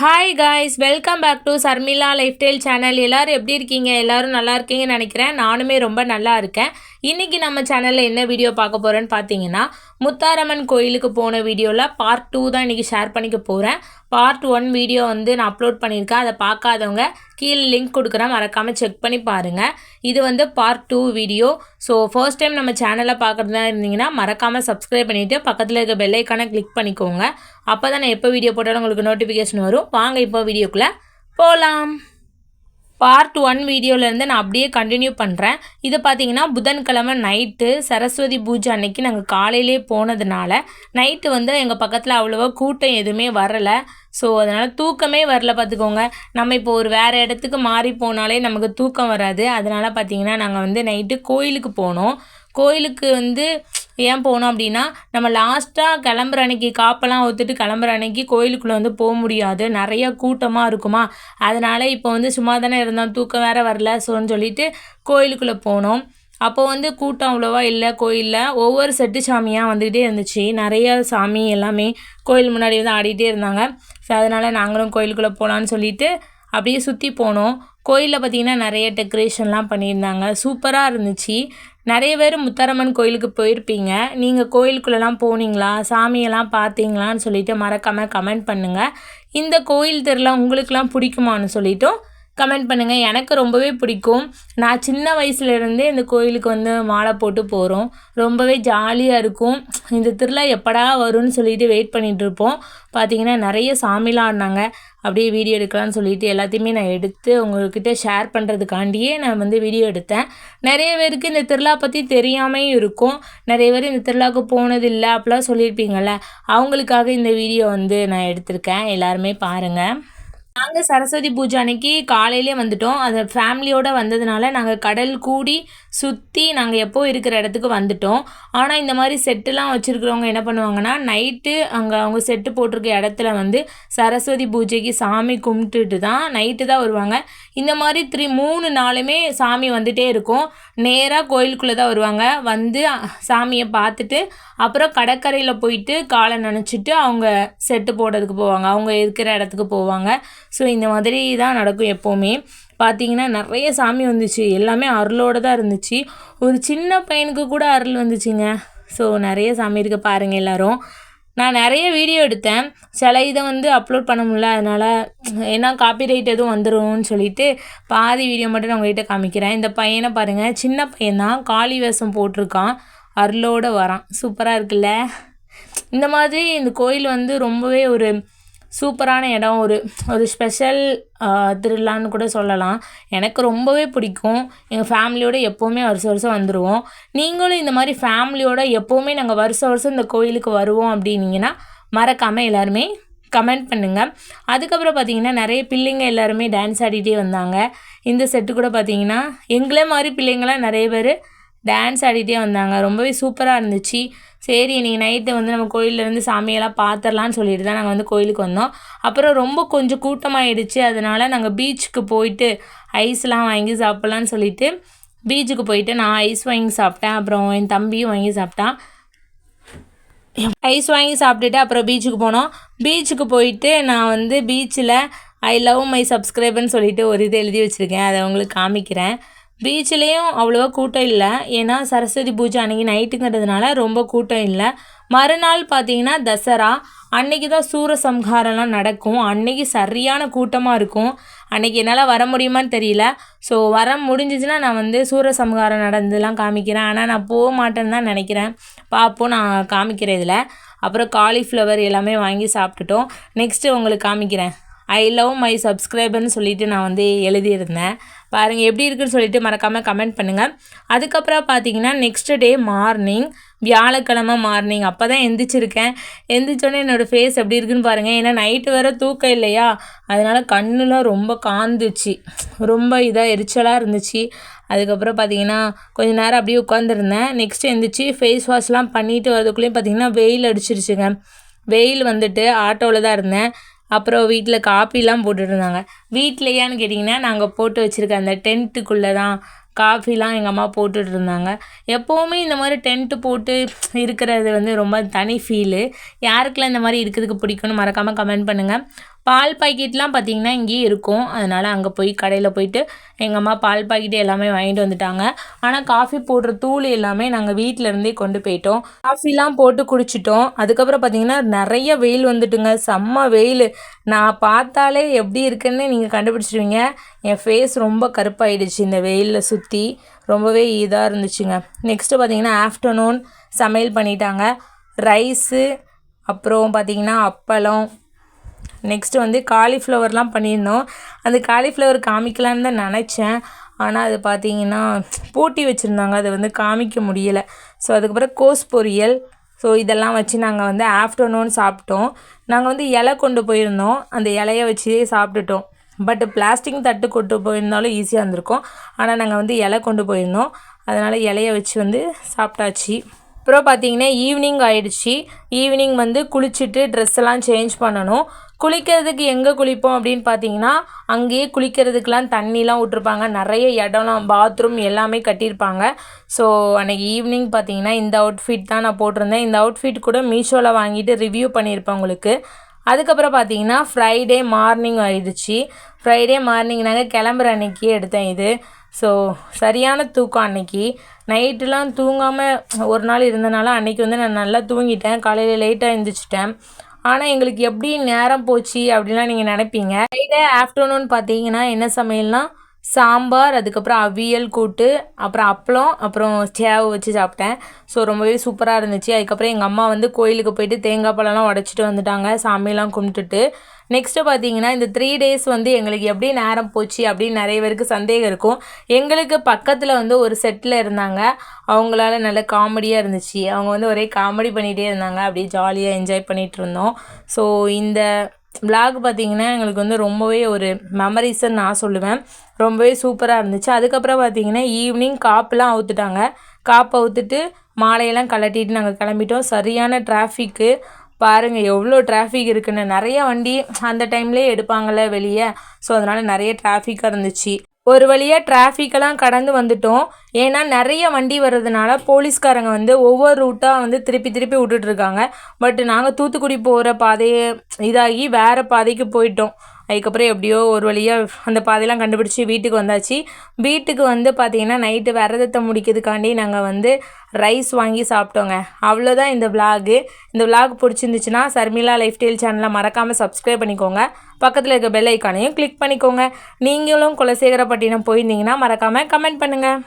Hi guys, welcome back to Sharmila lifestyle channel. எல்லோரும் எப்படி இருக்கீங்க? எல்லோரும் நல்லா இருக்கீங்கன்னு நினைக்கிறேன். நானுமே ரொம்ப நல்லா இருக்கேன். இன்றைக்கி நம்ம சேனலில் என்ன வீடியோ பார்க்க போகிறேன்னு பார்த்தீங்கன்னா, முத்தாரம்மன் கோயிலுக்கு போன வீடியோவில் பார்ட் 2 தான் இன்றைக்கி ஷேர் பண்ணிக்க போகிறேன். பார்ட் 1 வீடியோ நான் அப்லோட் பண்ணியிருக்கேன். அதை பார்க்காதவங்க கீழே லிங்க் கொடுக்குறேன், மறக்காமல் செக் பண்ணி பாருங்கள். இது part 2 video. So first time நம்ம சேனலை பார்க்குறதா இருந்தீங்கன்னா மறக்காமல் சப்ஸ்கிரைப் பண்ணிவிட்டு பக்கத்தில் இருக்க பெல் ஐக்கானை கிளிக் பண்ணிக்கோங்க. அப்போ தான் நான் எப்போ வீடியோ போட்டாலும் உங்களுக்கு நோட்டிஃபிகேஷன் வரும். வாங்க இப்போ வீடியோக்குள்ளே போகலாம். பார்ட் 1 வீடியோலேருந்து நான் அப்படியே கண்டினியூ பண்ணுறேன். இது பார்த்திங்கன்னா புதன்கிழமை நைட்டு சரஸ்வதி பூஜை அன்னைக்கு நாங்கள் காலையிலே போனதுனால நைட்டு எங்கள் பக்கத்தில் அவ்வளோவா கூட்டம் எதுவுமே வரலை. ஸோ அதனால் தூக்கமே வரல பார்த்துக்கோங்க. நம்ம இப்போ ஒரு வேறு இடத்துக்கு மாறி போனாலே நமக்கு தூக்கம் வராது. அதனால் பார்த்திங்கன்னா நாங்கள் நைட்டு கோயிலுக்கு போனோம். கோயிலுக்கு ஏன் போனோம் அப்படின்னா, நம்ம லாஸ்ட்டாக கிளம்புற அன்னைக்கு காப்பெல்லாம் ஒத்துட்டு கிளம்புற அன்னைக்கு கோயிலுக்குள்ளே போக முடியாது, நிறையா கூட்டமாக இருக்குமா. அதனால் இப்போ சும்மா தானே இருந்தோம், தூக்கம் வேறு வரல. ஸோன்னு சொல்லிட்டு கோயிலுக்குள்ளே போனோம். அப்போது கூட்டம் அவ்வளோவா இல்லை. கோயிலில் ஒவ்வொரு செட்டு சாமியாக வந்துக்கிட்டே இருந்துச்சு. நிறைய சாமி எல்லாமே கோயில் முன்னாடி ஆடிக்கிட்டே இருந்தாங்க. ஸோ அதனால் நாங்களும் கோயிலுக்குள்ளே போகலான்னு சொல்லிட்டு அப்படியே சுற்றி போனோம். கோயிலில் பார்த்திங்கன்னா நிறைய டெக்கரேஷன்லாம் பண்ணியிருந்தாங்க, சூப்பராக இருந்துச்சு. நிறைய பேர் முத்தாரம்மன் கோயிலுக்கு போயிருப்பீங்க. நீங்கள் கோயிலுக்குள்ளெல்லாம் போனீங்களா, சாமியெல்லாம் பார்த்தீங்களான்னு சொல்லிவிட்டு மறக்காமல் கமெண்ட் பண்ணுங்கள். இந்த கோயில் திருவிழா உங்களுக்கெல்லாம் பிடிக்குமான்னு சொல்லிவிட்டும் கமெண்ட் பண்ணுங்கள். எனக்கு ரொம்பவே பிடிக்கும். நான் சின்ன வயசுலேருந்தே இந்த கோயிலுக்கு மாலை போட்டு போகிறோம். ரொம்பவே ஜாலியாக இருக்கும். இந்த திருவிழா எப்படா வரும்னு சொல்லிட்டு வெயிட் பண்ணிகிட்ருப்போம். பார்த்திங்கன்னா நிறைய சாமிலாம் ஆடினாங்க. அப்படியே வீடியோ எடுக்கலான்னு சொல்லிட்டு எல்லாத்தையுமே நான் எடுத்து உங்கள்கிட்ட ஷேர் பண்ணுறதுக்காண்டியே நான் வீடியோ எடுத்தேன். நிறைய பேருக்கு இந்த திருவிழா பற்றி தெரியாமையும் இருக்கும். நிறைய பேர் இந்த திருவிழாவுக்கு போனதில்லை அப்படிலாம் சொல்லியிருப்பீங்கள்ல, அவங்களுக்காக இந்த வீடியோ நான் எடுத்திருக்கேன். எல்லாருமே பாருங்கள். நாங்கள் சரஸ்வதி பூஜை அன்னைக்கு காலையிலே வந்துட்டோம். அது ஃபேமிலியோடு வந்ததுனால நாங்கள் கடல் கூடி சுற்றி நாங்கள் எப்போ இருக்கிற இடத்துக்கு வந்துட்டோம். ஆனால் இந்த மாதிரி செட்டுலாம் வச்சுருக்கிறவங்க என்ன பண்ணுவாங்கன்னா, நைட்டு அங்கே அவங்க செட்டு போட்டிருக்க இடத்துல சரஸ்வதி பூஜைக்கு சாமி கும்பிட்டுட்டு தான் நைட்டு தான் வருவாங்க. இந்த மாதிரி 3 நாளுமே சாமி வந்துகிட்டே இருக்கும். நேராக கோயிலுக்குள்ளே தான் வருவாங்க. சாமியை பார்த்துட்டு அப்புறம் கடற்கரையில் போயிட்டு காலை நனைச்சிட்டு அவங்க செட்டு போடுறதுக்கு போவாங்க, அவங்க இருக்கிற இடத்துக்கு போவாங்க. ஸோ இந்த மாதிரி தான் நடக்கும் எப்போவுமே. பார்த்திங்கன்னா நிறைய சாமி வந்துச்சு, எல்லாமே அருளோடு தான் இருந்துச்சு. ஒரு சின்ன பையனுக்கு கூட அருள் வந்துச்சுங்க. ஸோ நிறைய சாமி இருக்குது பாருங்கள் எல்லோரும். நான் நிறைய வீடியோ எடுத்தேன், சில இதை அப்லோட் பண்ண முடியல. அதனால் ஏன்னா காப்பிரைட் எதுவும் வந்துடும்னு சொல்லிவிட்டு பாதி வீடியோ மட்டும் நான் உங்கள்கிட்ட காமிக்கிறேன். இந்த பையனை பாருங்கள், சின்ன பையன்தான், காளி வேஷம் போட்டிருக்கான், அருளோடு வரான். சூப்பராக இருக்குல்ல. இந்த மாதிரி இந்த கோயில் ரொம்பவே ஒரு சூப்பரான இடம், ஒரு ஸ்பெஷல் திருவிழான்னு கூட சொல்லலாம். எனக்கு ரொம்பவே பிடிக்கும். எங்கள் ஃபேமிலியோடு எப்போவுமே வருஷம் வந்துடுவோம். நீங்களும் இந்த மாதிரி ஃபேமிலியோடு எப்போவுமே நாங்கள் வருஷம் இந்த கோயிலுக்கு வருவோம் அப்படின்னீங்கன்னா மறக்காமல் எல்லாருமே கமெண்ட் பண்ணுங்கள். அதுக்கப்புறம் பார்த்திங்கன்னா நிறைய பிள்ளைங்க எல்லாருமே டான்ஸ் ஆடிகிட்டே வந்தாங்க. இந்த செட்டு கூட பார்த்திங்கன்னா எங்களே மாதிரி பிள்ளைங்களாம் நிறைய பேர் டான்ஸ் ஆடிகிட்டே வந்தாங்க. ரொம்பவே சூப்பராக இருந்துச்சு. சரி இன்றைக்கி நைட்டு நம்ம கோயிலேருந்து சாமியெல்லாம் பார்த்துடலான்னு சொல்லிட்டு தான் நாங்கள் கோயிலுக்கு வந்தோம். அப்புறம் ரொம்ப கொஞ்சம் கூட்டமாகிடுச்சு. அதனால் நாங்கள் பீச்சுக்கு போயிட்டு ஐஸ்லாம் வாங்கி சாப்பிட்லான்னு சொல்லிவிட்டு பீச்சுக்கு போயிட்டு நான் ஐஸ் வாங்கி சாப்பிட்டேன். அப்புறம் என் தம்பியும் வாங்கி சாப்பிட்டான். ஐஸ் வாங்கி சாப்பிட்டுட்டு அப்புறம் பீச்சுக்கு போனோம். பீச்சுக்கு போயிட்டு நான் பீச்சில் ஐ லவ் மை சப்ஸ்கிரைபர்னு சொல்லிட்டு ஒரு இது எழுதி வச்சுருக்கேன், அதை உங்களுக்கு காமிக்கிறேன். பீச்சிலையும் அவ்வளோவா கூட்டம் இல்லை, ஏன்னா சரஸ்வதி பூஜை அன்றைக்கி நைட்டுங்கிறதுனால ரொம்ப கூட்டம் இல்லை. மறுநாள் பார்த்திங்கன்னா தசரா அன்றைக்கி தான் சூரசம்ஹாரம்லாம் நடக்கும். அன்றைக்கி சரியான கூட்டமாக இருக்கும். அன்றைக்கி என்னால் வர முடியுமான்னு தெரியல. ஸோ வர முடிஞ்சிச்சுன்னா நான் சூரசம்ஹாரம் நடந்ததுலாம் காமிக்கிறேன். ஆனால் நான் போக மாட்டேன்னு தான் நினைக்கிறேன். பார்ப்போம், நான் காமிக்கிறேன் இதில். அப்புறம் காலிஃப்ளவர் எல்லாமே வாங்கி சாப்பிட்டுட்டோம். நெக்ஸ்ட்டு உங்களுக்கு காமிக்கிறேன். ஐ லவ் மை சப்ஸ்கிரைபர்னு சொல்லிவிட்டு நான் எழுதியிருந்தேன். பாருங்கள் எப்படி இருக்குன்னு சொல்லிட்டு மறக்காமல் கமெண்ட் பண்ணுங்கள். அதுக்கப்புறம் பார்த்தீங்கன்னா நெக்ஸ்ட் டே மார்னிங், வியாழக்கிழமை மார்னிங் அப்போ தான் எந்திரிச்சிருக்கேன். எந்திரிச்சோன்னே என்னோடய ஃபேஸ் எப்படி இருக்குன்னு பாருங்கள். ஏன்னா நைட்டு வேறு தூக்கம் இல்லையா, அதனால் கண்ணுலாம் ரொம்ப காந்துச்சு, ரொம்ப இதாக எரிச்சலாக இருந்துச்சு. அதுக்கப்புறம் பார்த்திங்கன்னா கொஞ்சம் நேரம் அப்படியே உட்காந்துருந்தேன். நெக்ஸ்ட்டு எந்திரிச்சு ஃபேஸ் வாஷ்லாம் பண்ணிவிட்டு வரதுக்குள்ளேயும் பார்த்திங்கன்னா வெயில் அடிச்சிருச்சுங்க. வெயில் ஆட்டோவில் தான் இருந்தேன். அப்புறம் வீட்டில் காப்பிலாம் போட்டுட்ருந்தாங்க. வீட்லையான்னு கேட்டிங்கன்னா நாங்கள் போட்டு வச்சுருக்க அந்த டென்ட்டுக்குள்ளே தான் காஃபிலாம் எங்கள் அம்மா போட்டுட்ருந்தாங்க. எப்போவுமே இந்த மாதிரி டென்ட்டு போட்டு இருக்கிறது ரொம்ப தனி ஃபீலு. யாருக்கெல்லாம் இந்த மாதிரி இருக்கிறதுக்கு பிடிக்கும்னு மறக்காமல் கமெண்ட் பண்ணுங்கள். பால் பாக்கெட்லாம் பார்த்திங்கன்னா இங்கேயே இருக்கும். அதனால் அங்கே போய் கடையில் போயிட்டு எங்கள் அம்மா பால் பாக்கெட்டு எல்லாமே வாங்கிட்டு வந்துட்டாங்க. ஆனால் காஃபி போடுற தூள் எல்லாமே நாங்கள் வீட்டிலேருந்தே கொண்டு போயிட்டோம். காஃபிலாம் போட்டு குடிச்சிட்டோம். அதுக்கப்புறம் பார்த்திங்கன்னா நிறைய வெயில் வந்துட்டுங்க, செம்ம வெயில். நான் பார்த்தாலே எப்படி இருக்குன்னு நீங்கள் கண்டுபிடிச்சிடுவீங்க. என் ஃபேஸ் ரொம்ப கருப்பாயிடுச்சு இந்த வெயிலில் சுற்றி, ரொம்பவே இதாக இருந்துச்சுங்க. நெக்ஸ்ட்டு பார்த்திங்கன்னா ஆஃப்டர்நூன் சமையல் பண்ணிட்டாங்க. ரைஸு, அப்புறம் பார்த்திங்கன்னா அப்பளம், நெக்ஸ்ட்டு வந்து காலிஃப்ளவர்லாம் பண்ணியிருந்தோம். அந்த காலிஃப்ளவர் காமிக்கலான்னு தான் நினச்சேன். ஆனால் அது பார்த்திங்கன்னா பூட்டி வச்சுருந்தாங்க, அதை வந்து காமிக்க முடியலை. ஸோ அதுக்கப்புறம் கோஸ் பொரியல், ஸோ இதெல்லாம் வச்சு நாங்கள் வந்து ஆஃப்டர்நூன் சாப்பிட்டோம். நாங்கள் வந்து இலை கொண்டு போயிருந்தோம், அந்த இலையை வச்சு சாப்பிட்டுட்டோம். பட் பிளாஸ்டிக் தட்டு கொண்டு போயிருந்தாலும் ஈஸியாக இருந்திருக்கும். ஆனால் நாங்கள் வந்து இலை கொண்டு போயிருந்தோம், அதனால் இலையை வச்சு வந்து சாப்பிட்டாச்சு. அப்புறம் பார்த்திங்கன்னா ஈவினிங் ஆகிடுச்சி. ஈவினிங் வந்து குளிச்சுட்டு ட்ரெஸ் எல்லாம் சேஞ்ச் பண்ணணும். குளிக்கிறதுக்கு எங்கே குளிப்போம் அப்படின்னு பார்த்தீங்கன்னா, அங்கேயே குளிக்கிறதுக்கெலாம் தண்ணிலாம் விட்ருப்பாங்க. நிறைய இடம்லாம், பாத்ரூம் எல்லாமே கட்டியிருப்பாங்க. ஸோ அன்றைக்கி ஈவினிங் பார்த்தீங்கன்னா இந்த அவுட்ஃபிட் தான் நான் போட்டிருந்தேன். இந்த அவுட்ஃபிட் கூட மீஷோவில் வாங்கிட்டு ரிவ்யூ பண்ணியிருப்பேன் உங்களுக்கு. அதுக்கப்புறம் பார்த்தீங்கன்னா ஃப்ரைடே மார்னிங் ஆயிடுச்சு. ஃப்ரைடே மார்னிங் நாங்கள் கிளம்புற அன்றைக்கி எடுத்தேன் இது. ஸோ சரியான தூக்கம் அன்றைக்கி. நைட்டுலாம் தூங்காமல் ஒரு நாள் இருந்தனால அன்றைக்கி வந்து நான் நல்லா தூங்கிட்டேன். காலையில் லேட்டாக எழுந்திரிச்சிட்டேன். ஆனால் எங்களுக்கு எப்படி நேரம் போச்சு அப்படின்லாம் நீங்கள் நினைப்பீங்க. ஃப்ரைடே ஆஃப்டர்நூன் பார்த்தீங்கன்னா என்ன சமையல்னால் சாம்பார், அதுக்கப்புறம் அவியல் கூட்டு, அப்புறம் அப்பளம், அப்புறம் சேவு வச்சு சாப்பிட்டேன். ஸோ ரொம்பவே சூப்பராக இருந்துச்சு. அதுக்கப்புறம் எங்கள் அம்மா வந்து கோயிலுக்கு போயிட்டு தேங்காய் பழம்லாம் உடச்சிட்டு வந்துட்டாங்க, சாமியெல்லாம் கும்பிட்டுட்டு. நெக்ஸ்ட்டு பார்த்தீங்கன்னா இந்த 3 days வந்து எங்களுக்கு எப்படி நேரம் போச்சு அப்படின்னு நிறைய பேருக்கு சந்தேகம் இருக்கும். எங்களுக்கு பக்கத்தில் வந்து ஒரு செட்டில் இருந்தாங்க. அவங்களால நல்ல காமெடியாக இருந்துச்சு. அவங்க வந்து ஒரே காமெடி பண்ணிகிட்டே இருந்தாங்க. அப்படியே ஜாலியாக என்ஜாய் பண்ணிகிட்டு இருந்தோம். ஸோ இந்த விளாக் பார்த்திங்கன்னா எங்களுக்கு வந்து ரொம்பவே ஒரு மெமரிஸ்ன்னு நான் சொல்லுவேன். ரொம்பவே சூப்பராக இருந்துச்சு. அதுக்கப்புறம் பார்த்திங்கன்னா ஈவினிங் காப்புலாம் அவுத்துட்டாங்க. காப்பு அவுத்துட்டு மாலையெல்லாம் கலட்டிட்டு நாங்கள் கிளம்பிட்டோம். சரியான டிராஃபிக்கு பாருங்கள், எவ்வளோ டிராஃபிக் இருக்குன்னு. நிறைய வண்டி அந்த டைம்லேயே எடுப்பாங்கள்ல வெளியே. ஸோ அதனால் நிறைய டிராஃபிக்காக இருந்துச்சு. ஒரு வழியாக டிராஃபிக்கெல்லாம் கடந்து வந்துட்டோம். ஏன்னா நிறைய வண்டி வர்றதுனால போலீஸ்காரங்க வந்து ஒவ்வொரு ரூட்டாக வந்து திருப்பி விட்டுட்ருக்காங்க. பட் நாங்கள் தூத்துக்குடி போகிற பாதையை இதாகி வேறு பாதைக்கு போயிட்டோம். அதுக்கப்புறம் எப்படியோ ஒரு வழியாக அந்த பாதையெல்லாம் கண்டுபிடிச்சி வீட்டுக்கு வந்தாச்சு. வீட்டுக்கு வந்து பார்த்திங்கன்னா நைட்டு விரதத்தை முடிக்கிறதுக்காண்டி நாங்கள் வந்து ரைஸ் வாங்கி சாப்பிட்டோங்க. அவ்வளோதான் இந்த விளாகு. இந்த விளாக் பிடிச்சிருந்துச்சுன்னா சர்மிளா லைஃப் ஸ்டைல் சேனலை மறக்காமல் சப்ஸ்கிரைப் பண்ணிக்கோங்க. பக்கத்தில் இருக்க பெல் ஐக்கானையும் கிளிக் பண்ணிக்கோங்க. நீங்களும் குலசேகரப்பட்டினம் போயிருந்தீங்கன்னா மறக்காமல் கமெண்ட் பண்ணுங்கள்.